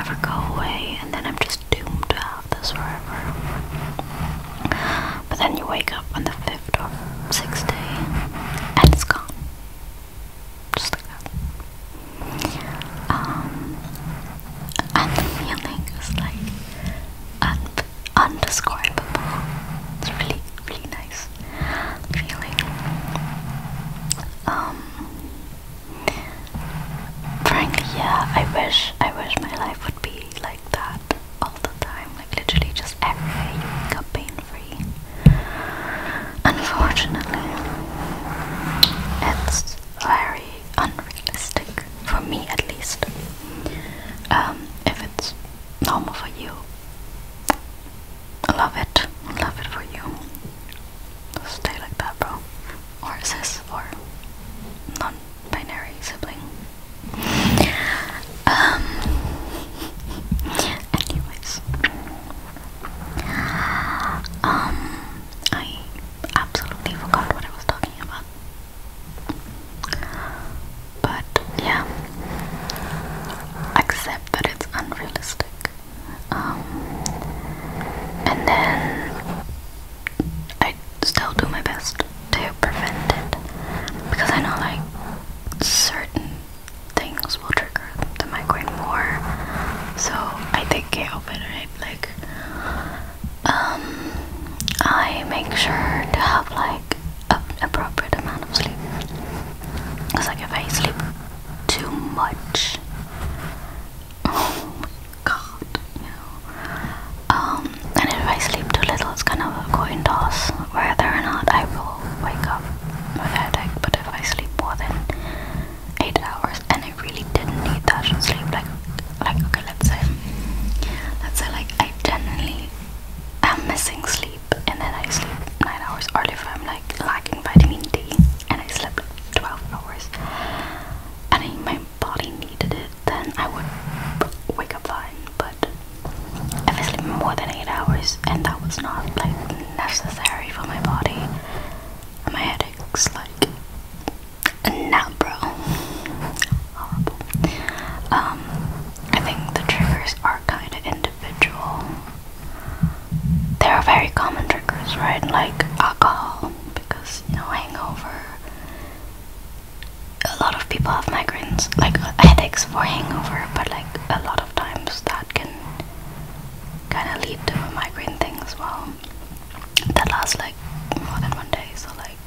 never go away, and then I'm just doomed to have this forever. But then you wake up on the 5th or 6th day, and it's gone. Just like that. And the feeling is like undescribable. It's really, really nice feeling. Frankly, yeah, I wish my life would be like that all the time. Like literally just every day you wake up pain-free. Unfortunately, it's very unrealistic, for me at least. If it's normal for you, love it for you. Stay like that, bro. Or cis, or non-binary sibling. Anyways, I absolutely forgot what I was talking about. But yeah, accept that it's unrealistic. And then I still do my best to prevent it, because I know like certain things will trigger the migraine more, so I take care of it, right? Like I make sure to have like an appropriate amount of sleep, because like if I sleep too much, oh my god, you know, and if I sleep too little, it's kind of a coin toss whether or not I will wake up with a headache. But if I sleep more than 8 hours and I really didn't need that sleep, like okay, let's say like I genuinely am missing sleep, and then I sleep 9 hours, or if I'm like lacking vitamin D and I slept like 12 hours and my body needed it, then I would wake up fine. But if I sleep more than 8 hours and that was not like necessary for my body, my headache's like, nah bro, horrible. I think the triggers are kind of individual. There are very common triggers, right? Like alcohol, because you know, hangover. A lot of people have migraines, like headaches for hangover, but like a lot of times that can kind of lead to a migraine thing as well. That lasts like more than 1 day, so like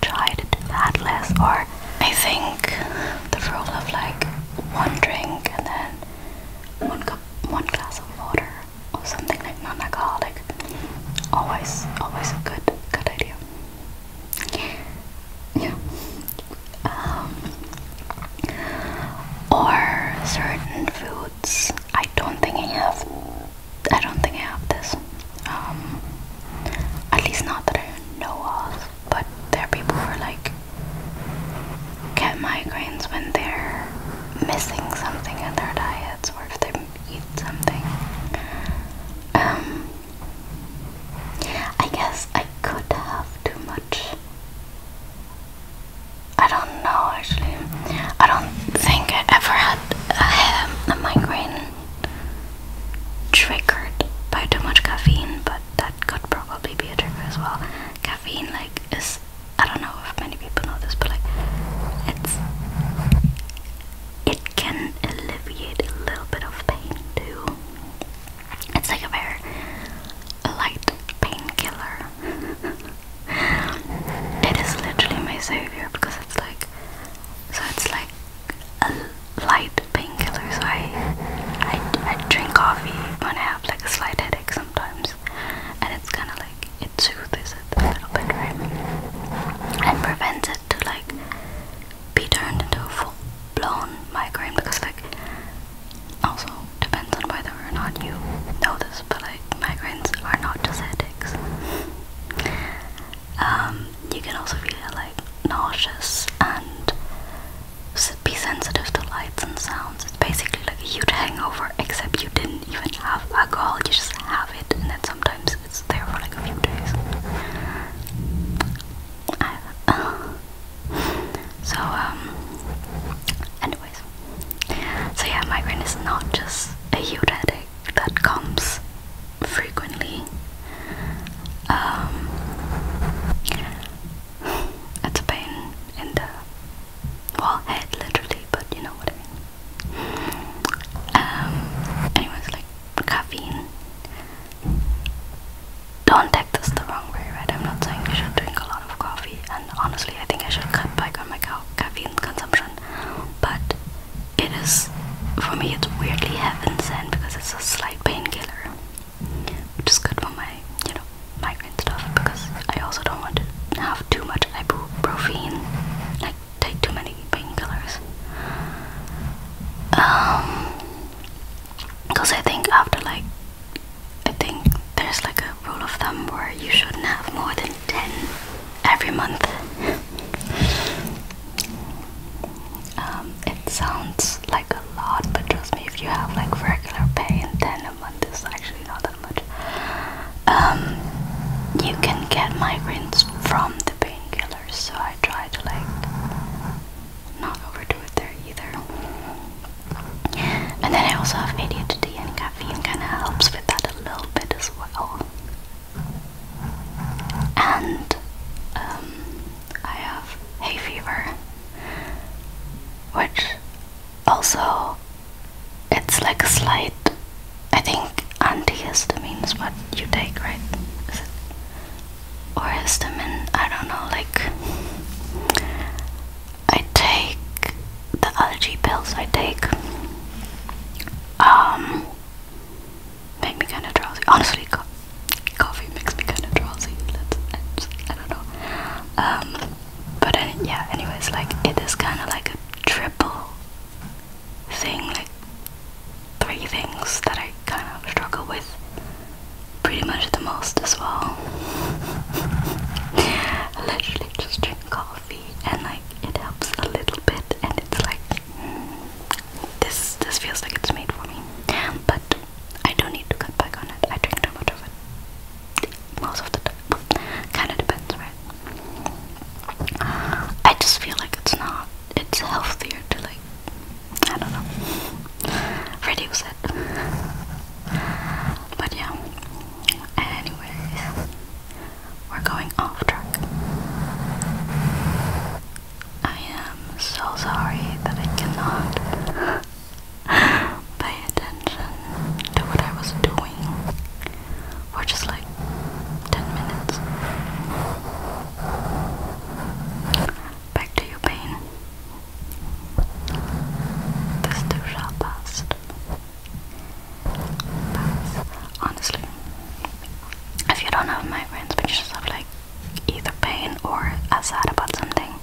try to do that less. Or I think the rule of like 1 drink and then 1 glass of water or something like non-alcoholic, always a good idea. Yeah. Or certain foods. I don't think I have this. At least not that I know of. But there are people who are like get migraines when they're missing something in their diets, or if they eat something. I guess Because I think after like, I think there's like a rule of thumb where you shouldn't have more than 10 every month. It sounds like a lot, but trust me, if you have like regular pain, 10 a month is actually not that much. You can get migraines from the painkillers, so I try to like not overdo it there either. And then I also have ADHD, and caffeine kind of helps with that a little bit as well. And I have hay fever, which also, it's like a slight, I think antihistamine is what you take, right? Is it? Or histamine, I don't know, like, I take the allergy pills I take, make me kind of drowsy. Honestly, coffee makes me kind of drowsy. I don't know. But yeah, anyways, like, it is kind of like a triple thing, like 3 things that I kind of struggle with pretty much the most as well. I literally just drink coffee, and like, it helps a little bit, and it's like, this feels like it's made for me. But I do need to cut back on it. I drink too much of it most of the time. Kind of depends, right? I just feel like it's healthier to like, I don't know, reduce it. But yeah, anyways, we're going off track. I am so sorry that I cannot pay attention to what I was doing for just like 10 minutes. Back to your pain. This too shall pass. Honestly, if you don't have migraines but you just have like either pain or are sad about something,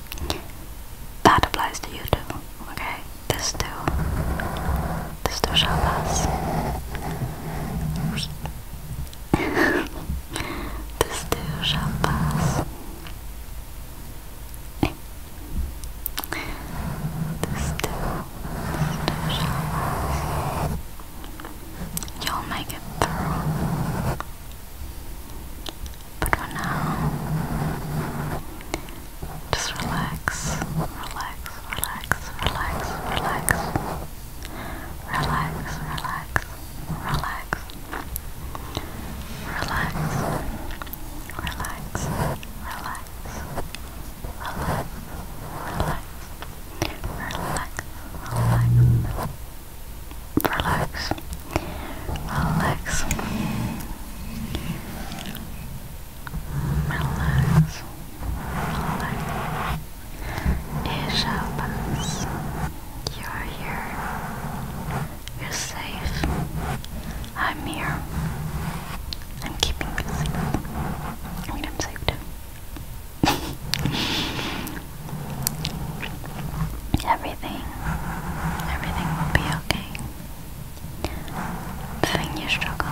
that applies to you too, okay? This too shall pass. This too shall pass. This too shall pass. You'll make it through. But for now, just relax, relax, relax, relax, relax, relax, relax, relax, relax, relax, relax, relax, relax, relax, relax, relax, relax. It shall pass. You're here. You're safe. I'm here. I'm keeping you safe. I mean, I'm safe too. Everything will be okay. The thing you struggle